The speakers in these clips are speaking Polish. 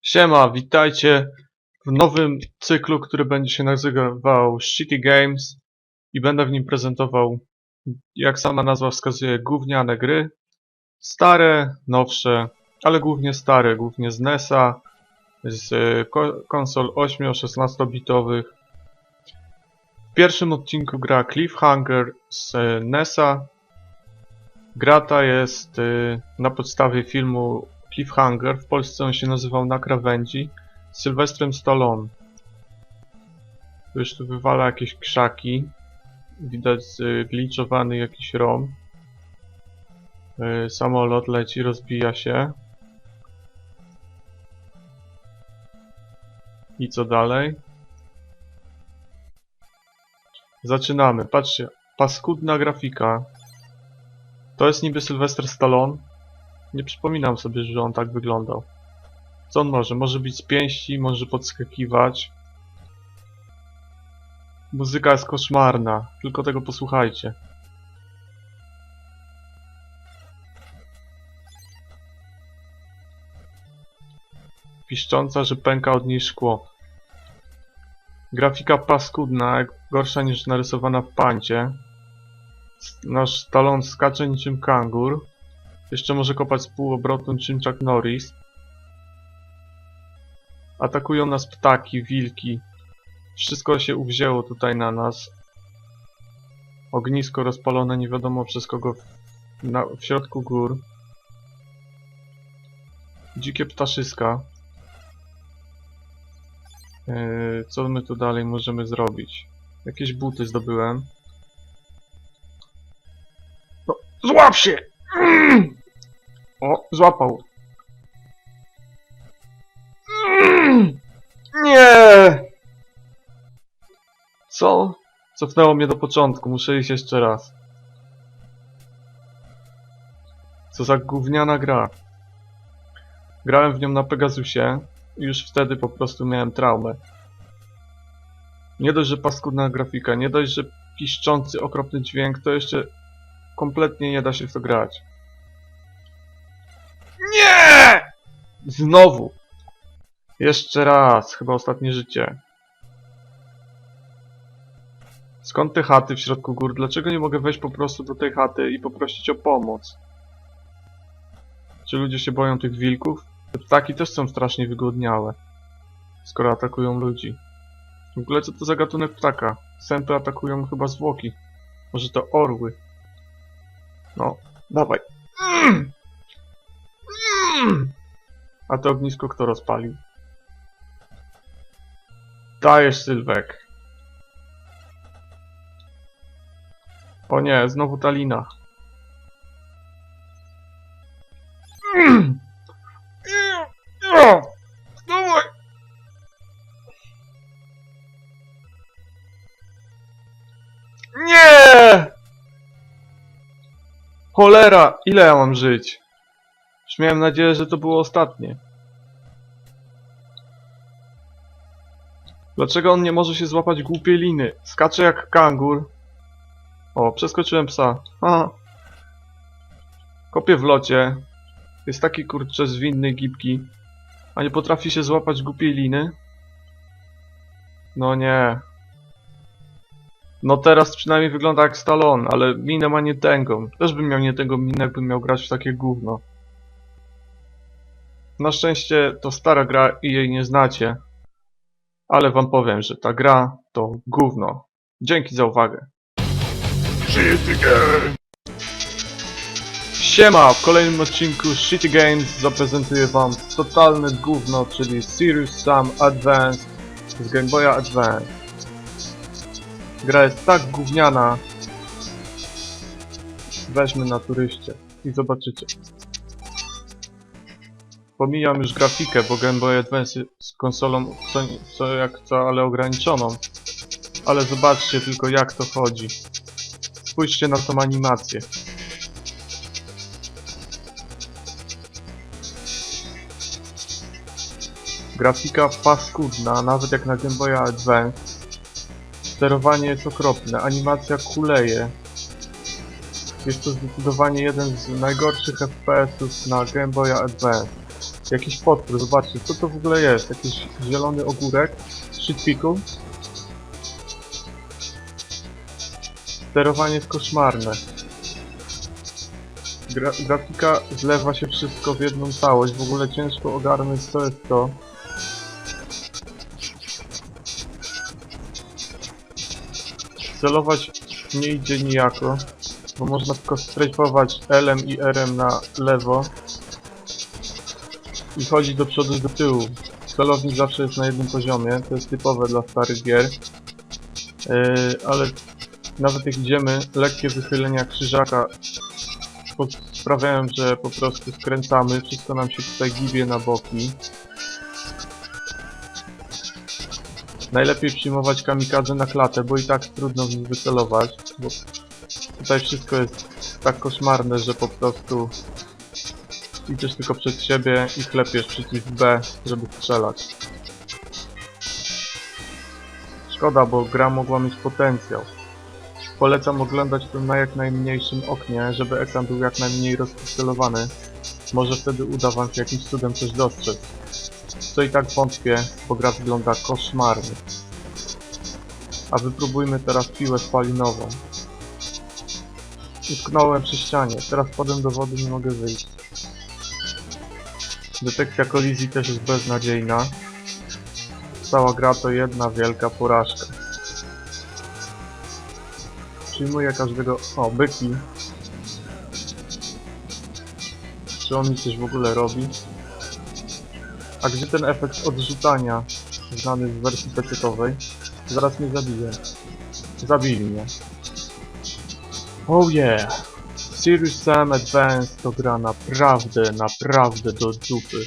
Siema, witajcie w nowym cyklu, który będzie się nazywał Shitty Games i będę w nim prezentował, jak sama nazwa wskazuje, gówniane gry. Stare, nowsze, ale głównie stare, głównie z NES-a, z konsol 8-16 bitowych. W pierwszym odcinku gra Cliffhanger z NES-a. Gra ta jest na podstawie filmu Cliffhanger, w Polsce on się nazywał Na krawędzi, z Sylwestrem Stallone. Już tu wywala jakieś krzaki, widać zgliczowany jakiś rom. Samolot leci, rozbija się. I co dalej? Zaczynamy, patrzcie, paskudna grafika. To jest niby Sylwester Stallone. Nie przypominam sobie, że on tak wyglądał. Co on może? Może być z pięści, może podskakiwać. Muzyka jest koszmarna, tylko tego posłuchajcie. Piszcząca, że pęka od niej szkło. Grafika paskudna, gorsza niż narysowana w pancie. Nasz Stallone skacze niczym kangur. Jeszcze może kopać z półobrotu niczym Chuck Norris. Atakują nas ptaki, wilki. Wszystko się uwzięło tutaj na nas. Ognisko rozpalone nie wiadomo przez kogo w środku gór. Dzikie ptaszyska. Co my tu dalej możemy zrobić? Jakieś buty zdobyłem. No, złap się! O, złapał. Nie! Co? Cofnęło mnie do początku, muszę iść jeszcze raz. Co za gówniana gra. Grałem w nią na Pegasusie i już wtedy po prostu miałem traumę. Nie dość, że paskudna grafika, nie dość, że piszczący, okropny dźwięk, to jeszcze kompletnie nie da się w to grać. Nie! Znowu! Jeszcze raz, chyba ostatnie życie. Skąd te chaty w środku gór? Dlaczego nie mogę wejść po prostu do tej chaty i poprosić o pomoc? Czy ludzie się boją tych wilków? Te ptaki też są strasznie wygłodniałe, skoro atakują ludzi. W ogóle co to za gatunek ptaka? Sępy atakują chyba zwłoki. Może to orły? No, dawaj. A to ognisko kto rozpalił? Dajesz, Sylwek. O nie, znowu ta lina. Dawaj! Nie! Cholera, ile ja mam żyć? Już miałem nadzieję, że to było ostatnie. Dlaczego on nie może się złapać głupiej liny? Skacze jak kangur. O, przeskoczyłem psa. Aha. Kopię w locie. Jest taki kurczę zwinny, gibki. A nie potrafi się złapać głupiej liny? No nie. No teraz przynajmniej wygląda jak Stallone, ale minę ma nietęgą. Też bym miał nietęgą minę, jakbym miał grać w takie gówno. Na szczęście to stara gra i jej nie znacie. Ale wam powiem, że ta gra to gówno. Dzięki za uwagę. Siema! W kolejnym odcinku Shitty Games zaprezentuję wam totalne gówno, czyli Serious Sam Advance z Game Boya Advance. Gra jest tak gówniana. Weźmy na turyście i zobaczycie. Pomijam już grafikę, bo Game Boy Advance z konsolą ale ograniczoną. Ale zobaczcie tylko jak to chodzi. Spójrzcie na tą animację. Grafika paskudna, nawet jak na Game Boy Advance. Sterowanie jest okropne, animacja kuleje. Jest to zdecydowanie jeden z najgorszych FPS-ów na Game Boya Advance. Jakiś potwór, zobaczcie, co to w ogóle jest? Jakiś zielony ogórek? Shit pickle? Sterowanie jest koszmarne. Grafika zlewa się wszystko w jedną całość, w ogóle ciężko ogarnąć co jest to. Celować nie idzie nijako, bo można tylko strajfować L-em i R-em na lewo i chodzić do przodu i do tyłu. Celownik zawsze jest na jednym poziomie, to jest typowe dla starych gier. Ale nawet jak idziemy, lekkie wychylenia krzyżaka sprawiają, że po prostu skręcamy, wszystko nam się tutaj gibie na boki. Najlepiej przyjmować kamikadze na klatę, bo i tak trudno w nich wycelować, bo tutaj wszystko jest tak koszmarne, że po prostu idziesz tylko przed siebie i klepiesz przycisk B, żeby strzelać. Szkoda, bo gra mogła mieć potencjał. Polecam oglądać to na jak najmniejszym oknie, żeby ekran był jak najmniej rozpixelowany. Może wtedy uda wam się jakimś cudem coś dostrzec. Co i tak wątpię, bo gra wygląda koszmarnie. A wypróbujmy teraz piłę spalinową. Utknąłem przy ścianie, teraz wpadłem do wody, nie mogę wyjść. Detekcja kolizji też jest beznadziejna. Cała gra to jedna wielka porażka. Przyjmuję każdego... O, byki. Czy on mi coś w ogóle robi? A gdzie ten efekt odrzucania, znany z wersji PC-owej? Zaraz mnie zabije. Zabili mnie. Oh yeah! Serious Sam Advance to gra naprawdę do dupy.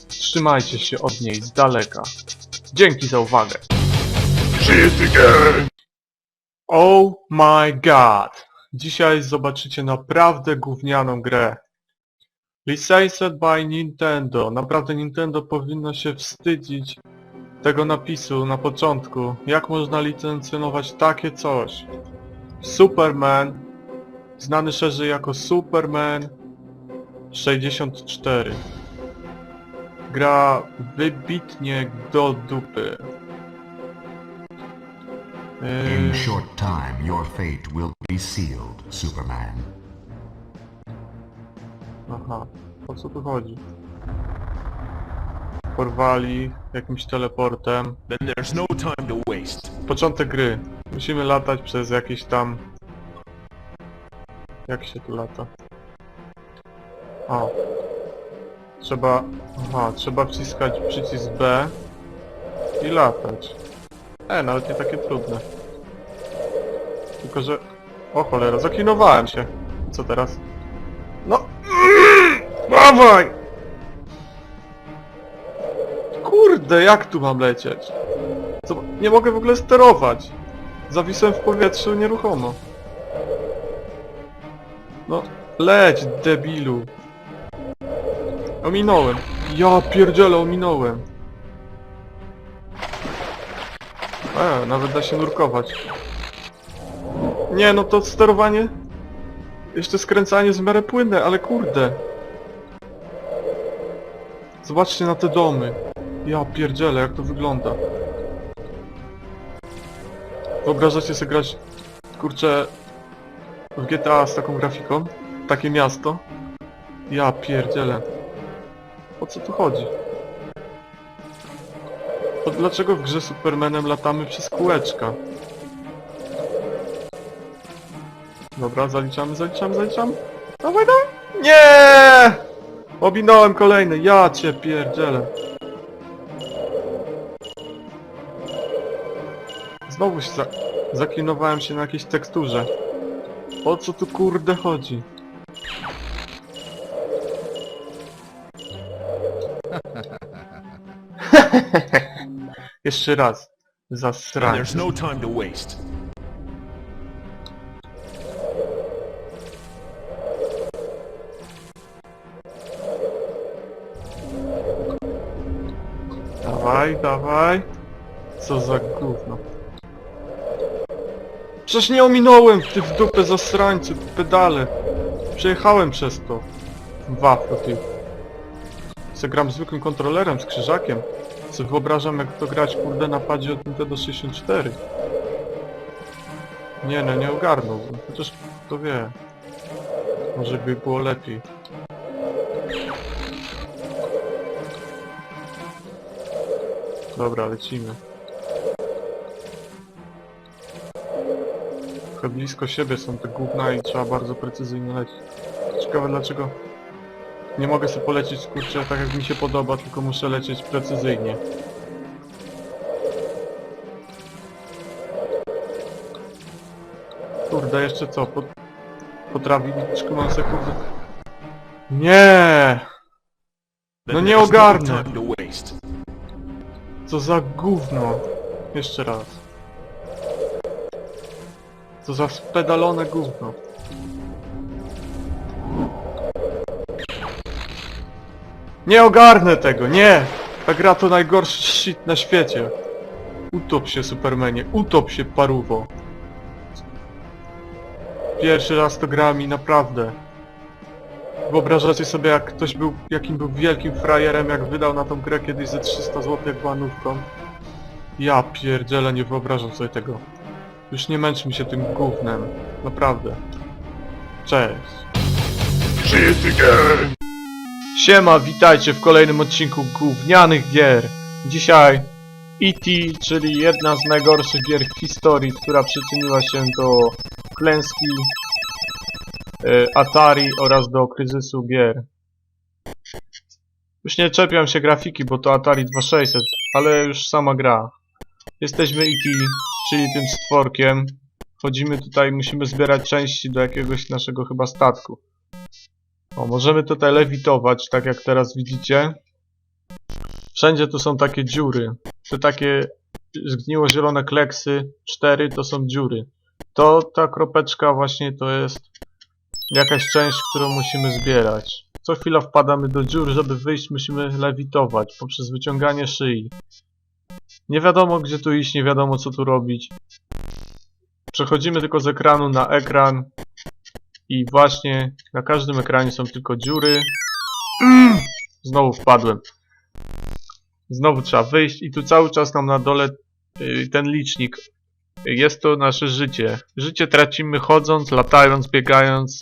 Trzymajcie się od niej z daleka. Dzięki za uwagę. Oh my god! Dzisiaj zobaczycie naprawdę gównianą grę. Licensed by Nintendo. Naprawdę Nintendo powinno się wstydzić tego napisu na początku. Jak można licencjonować takie coś? Superman, znany szerzej jako Superman 64. Gra wybitnie do dupy. In short time, your fate will be sealed, Superman. Aha, o co tu chodzi? Porwali jakimś teleportem. Then there's no time to waste. Początek gry. Musimy latać przez jakieś tam... Jak się tu lata? O. Trzeba... Aha, trzeba wciskać przycisk B i latać. Nawet nie takie trudne. Tylko, że... O cholera, zaklinowałem się. Co teraz? No! Dawaj! Kurde, jak tu mam lecieć? Nie mogę w ogóle sterować. Zawisłem w powietrzu nieruchomo. No, leć, debilu. Ominąłem. Ja pierdzielę, ominąłem. Nawet da się nurkować. Nie, no to sterowanie... Jeszcze skręcanie z miarę płynne, ale kurde. Zobaczcie na te domy. Ja pierdzielę, jak to wygląda. Wyobrażacie sobie grać, kurczę, w GTA z taką grafiką? Takie miasto? Ja pierdzielę. O co tu chodzi? To dlaczego w grze Supermanem latamy przez kółeczka? Dobra, zaliczamy. Dawaj. Nie! Ominąłem kolejny, ja cię pierdzielę. Znowu się zaklinowałem się na jakiejś teksturze. O co tu kurde chodzi? Jeszcze raz. Then Zasranie. there's no time to waste. Dawaj. Co za gówno. Przecież nie ominąłem tych w dupę zasrańcy, pedale. Przejechałem przez to. Waflo ty. Se gram zwykłym kontrolerem z krzyżakiem. Sobie wyobrażam jak to grać kurde na padzie od Nintendo 64. Nie no, nie ogarnąłbym. Chociaż kto wie. Może by było lepiej. Dobra, lecimy. Trochę blisko siebie są te gówna i trzeba bardzo precyzyjnie lecieć. Ciekawe dlaczego nie mogę sobie polecieć kurczę tak jak mi się podoba, tylko muszę lecieć precyzyjnie. Kurde, jeszcze co? Potrafi liczkę mam sekundę. Nie! No nie There's no ogarnę! time to waste. Co za gówno! Jeszcze raz. Co za spedalone gówno. Nie ogarnę tego, nie! Ta gra to najgorszy shit na świecie. Utop się, Supermanie, utop się, paruwo. Pierwszy raz to gra mi, naprawdę. Wyobrażacie sobie, jak ktoś był, jakim był wielkim frajerem, jak wydał na tą grę kiedyś ze 300 zł jak banówką? Ja pierdzielę, nie wyobrażam sobie tego. Już nie męcz mi się tym gównem. Naprawdę. Cześć. Siema, witajcie w kolejnym odcinku gównianych gier. Dzisiaj E.T., czyli jedna z najgorszych gier w historii, która przyczyniła się do klęski Atari oraz do kryzysu gier. Już nie czepiam się grafiki, bo to Atari 2600, ale już sama gra. Jesteśmy E.T., czyli tym stworkiem. Wchodzimy tutaj, musimy zbierać części do jakiegoś naszego chyba statku. O, możemy tutaj lewitować, tak jak teraz widzicie. Wszędzie tu są takie dziury. Te takie zgniło zielone kleksy, 4 to są dziury. Ta kropeczka właśnie to jest jakaś część, którą musimy zbierać. Co chwila wpadamy do dziur, żeby wyjść musimy lewitować poprzez wyciąganie szyi. Nie wiadomo gdzie tu iść, nie wiadomo co tu robić. Przechodzimy tylko z ekranu na ekran. I właśnie na każdym ekranie są tylko dziury. Znowu wpadłem. Znowu trzeba wyjść i tu cały czas nam na dole ten licznik. Jest to nasze życie. Życie tracimy chodząc, latając, biegając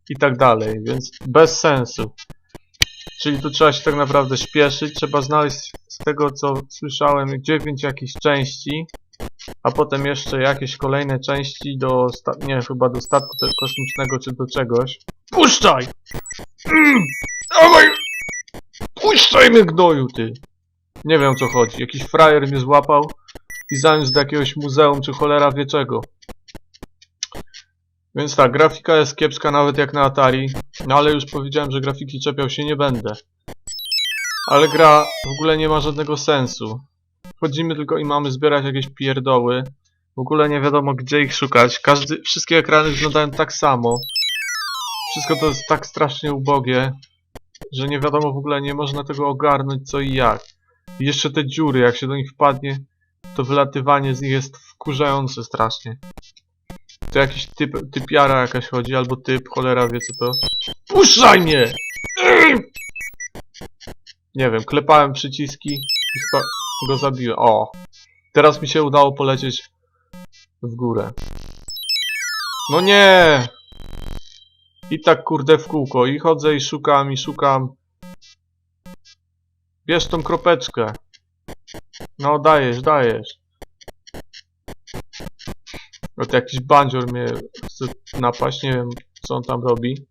i tak dalej, więc bez sensu. Czyli tu trzeba się tak naprawdę śpieszyć. Trzeba znaleźć z tego co słyszałem 9 jakichś części. A potem jeszcze jakieś kolejne części do chyba do statku kosmicznego czy do czegoś. Puszczaj! Dawaj! Puszczaj mnie gnoju ty! Nie wiem o co chodzi. Jakiś frajer mnie złapał i zaniósł do jakiegoś muzeum czy cholera wie czego. Więc tak, grafika jest kiepska nawet jak na Atari. No ale już powiedziałem, że grafiki czepiał się nie będę. Ale gra w ogóle nie ma żadnego sensu. Wchodzimy tylko i mamy zbierać jakieś pierdoły. W ogóle nie wiadomo gdzie ich szukać. Wszystkie ekrany wyglądają tak samo. Wszystko to jest tak strasznie ubogie, że nie wiadomo w ogóle, nie można tego ogarnąć co i jak. I jeszcze te dziury, jak się do nich wpadnie, to wylatywanie z nich jest wkurzające strasznie. To jakiś typiara jakaś chodzi, albo typ, cholera wie co to. Puszczaj mnie! Nie wiem, klepałem przyciski i chyba go zabiłem. O! Teraz mi się udało polecieć w górę. No nie! I tak kurde w kółko. I chodzę i szukam. Bierz tą kropeczkę. No dajesz. Oto jakiś bandzior mnie chce napaść. Nie wiem co on tam robi.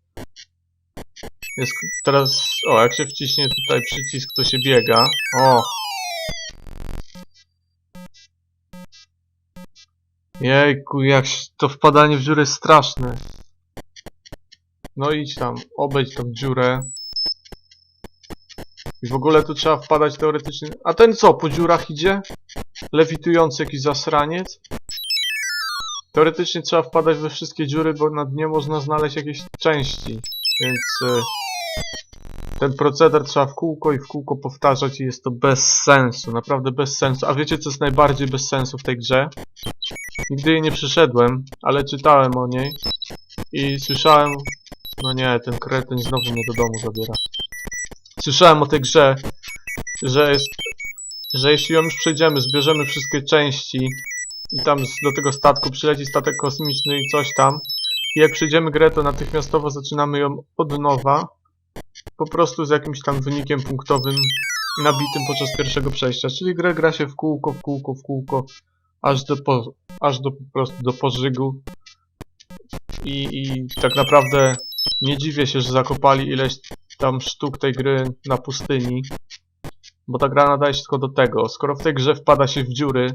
Jest teraz... O, jak się wciśnie tutaj przycisk, to się biega. O! Jejku, jak to wpadanie w dziurę jest straszne. No idź tam, obejdź tą dziurę. I w ogóle tu trzeba wpadać teoretycznie... A ten co, po dziurach idzie? Lewitujący jakiś zasraniec? Teoretycznie trzeba wpadać we wszystkie dziury, bo na dnie można znaleźć jakieś części. Więc... ten proceder trzeba w kółko powtarzać i jest to bez sensu, naprawdę bez sensu. A wiecie co jest najbardziej bez sensu w tej grze? Nigdy jej nie przyszedłem, ale czytałem o niej i słyszałem... No nie, ten kretyn znowu mnie do domu zabiera. Słyszałem o tej grze, że jeśli ją już przejdziemy, zbierzemy wszystkie części i tam do tego statku przyleci statek kosmiczny i coś tam. I jak przejdziemy grę, to natychmiastowo zaczynamy ją od nowa. Po prostu z jakimś tam wynikiem punktowym nabitym podczas pierwszego przejścia. Czyli grę gra się w kółko, aż do po prostu do pożygu. I tak naprawdę nie dziwię się, że zakopali ileś tam sztuk tej gry na pustyni. Bo ta gra nadaje się tylko do tego. Skoro w tej grze wpada się w dziury,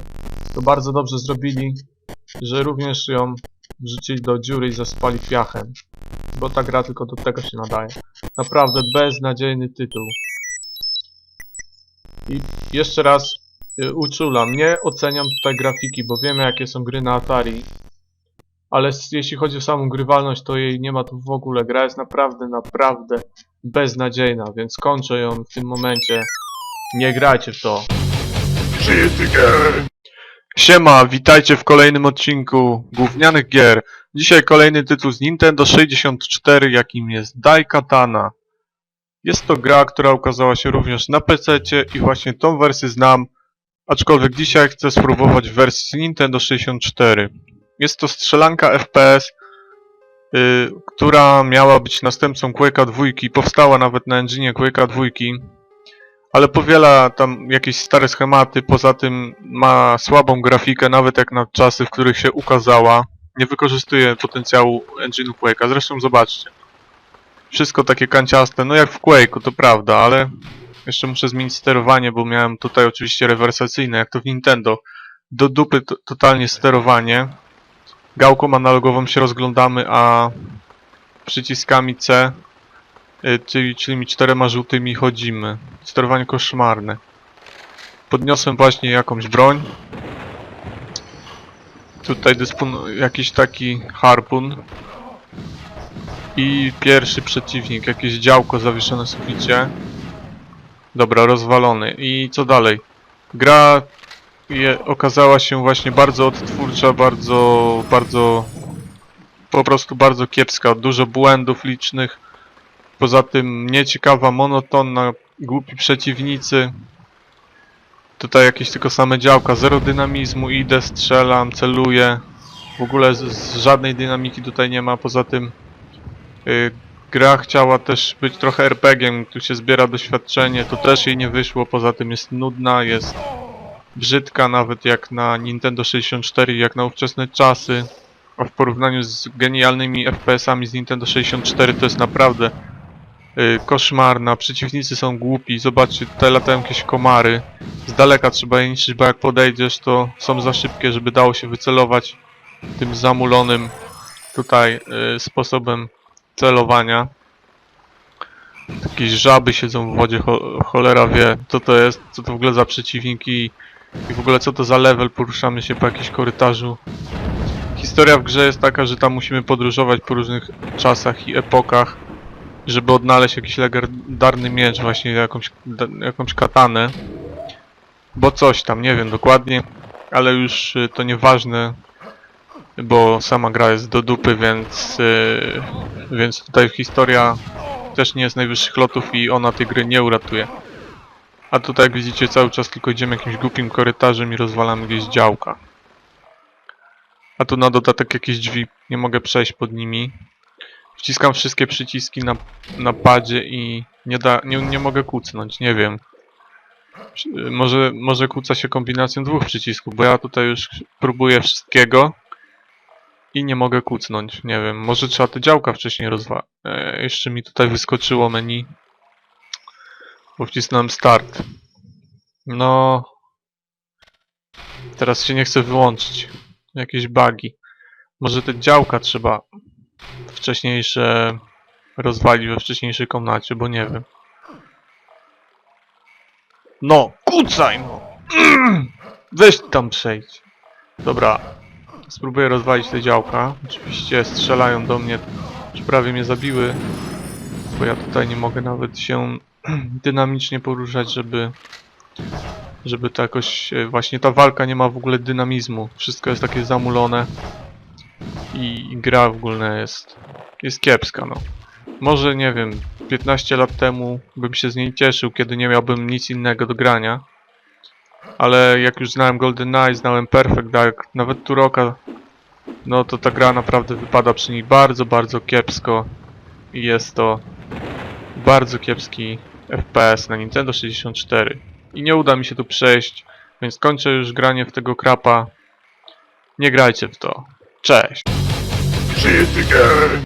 to bardzo dobrze zrobili, że również ją wrzucili do dziury i zaspali piachem. Bo ta gra tylko do tego się nadaje. Naprawdę beznadziejny tytuł. I jeszcze raz uczulam, nie oceniam tutaj grafiki, bo wiemy jakie są gry na Atari. Ale jeśli chodzi o samą grywalność, to jej nie ma tu w ogóle. Gra jest naprawdę beznadziejna, więc kończę ją w tym momencie. Nie grajcie w to. Siema, witajcie w kolejnym odcinku Gównianych Gier. Dzisiaj kolejny tytuł z Nintendo 64, jakim jest Daikatana. Jest to gra, która ukazała się również na PC-cie i właśnie tą wersję znam, aczkolwiek dzisiaj chcę spróbować wersji z Nintendo 64. Jest to strzelanka FPS, która miała być następcą Quake'a 2, powstała nawet na engine Quake'a 2, ale powiela tam jakieś stare schematy, poza tym ma słabą grafikę, nawet jak na czasy, w których się ukazała. Nie wykorzystuje potencjału engine'u Quake'a, zresztą zobaczcie. Wszystko takie kanciaste, no jak w Quake'u, to prawda, ale jeszcze muszę zmienić sterowanie, bo miałem tutaj oczywiście rewersacyjne, jak to w Nintendo. Do dupy totalnie sterowanie. Gałką analogową się rozglądamy, a przyciskami C, czyli 4 żółtymi chodzimy. Sterowanie koszmarne. Podniosłem właśnie jakąś broń. Tutaj jakiś taki harpun. I pierwszy przeciwnik, jakieś działko zawieszone w suficie. Dobra, rozwalony. I co dalej? Gra okazała się właśnie bardzo odtwórcza, po prostu bardzo kiepska. Dużo błędów licznych. Poza tym nieciekawa, monotonna, głupi przeciwnicy. Tutaj jakieś tylko same działka, zero dynamizmu, idę, strzelam, celuję. W ogóle żadnej dynamiki tutaj nie ma, poza tym gra chciała też być trochę RPG-iem, tu się zbiera doświadczenie, to też jej nie wyszło, poza tym jest nudna, jest brzydka nawet jak na Nintendo 64, jak na ówczesne czasy. A w porównaniu z genialnymi FPS-ami z Nintendo 64 to jest naprawdę koszmarna. Przeciwnicy są głupi. Zobaczcie, tutaj latają jakieś komary. Z daleka trzeba je niszczyć, bo jak podejdziesz, to są za szybkie, żeby dało się wycelować tym zamulonym tutaj sposobem celowania. Jakieś żaby siedzą w wodzie, cholera wie co to jest, co to w ogóle za przeciwniki i w ogóle co to za level, poruszamy się po jakimś korytarzu. Historia w grze jest taka, że tam musimy podróżować po różnych czasach i epokach, żeby odnaleźć jakiś legendarny miecz, właśnie jakąś katanę. Bo coś tam, nie wiem dokładnie, ale już to nieważne, bo sama gra jest do dupy, więc tutaj historia też nie jest najwyższych lotów i ona tej gry nie uratuje. A tutaj jak widzicie cały czas tylko idziemy jakimś głupim korytarzem i rozwalamy gdzieś działka. A tu na dodatek jakieś drzwi, nie mogę przejść pod nimi. Wciskam wszystkie przyciski na padzie i nie mogę kucnąć, nie wiem. Może kłóca się kombinacją dwóch przycisków, bo ja tutaj już próbuję wszystkiego i nie mogę kucnąć, nie wiem. Może trzeba te działka wcześniej rozwalić. Jeszcze mi tutaj wyskoczyło menu, bo wcisnąłem start. No, teraz się nie chce wyłączyć. Jakieś bugi. Może te działka trzeba wcześniejsze rozwalić we wcześniejszej komnacie, bo nie wiem. No, kucaj no! Weź tam przejdź. Dobra, spróbuję rozwalić te działka. Oczywiście strzelają do mnie, czy prawie mnie zabiły, bo ja tutaj nie mogę nawet się dynamicznie poruszać, żeby to jakoś... Właśnie ta walka nie ma w ogóle dynamizmu. Wszystko jest takie zamulone. I gra w ogóle jest kiepska, no. Może, nie wiem, 15 lat temu bym się z niej cieszył, kiedy nie miałbym nic innego do grania. Ale jak już znałem GoldenEye, znałem Perfect Dark, nawet Turoka, no to ta gra naprawdę wypada przy niej bardzo, bardzo kiepsko. I jest to bardzo kiepski FPS na Nintendo 64. I nie uda mi się tu przejść, więc kończę już granie w tego krapa. Nie grajcie w to. Cześć! See it again.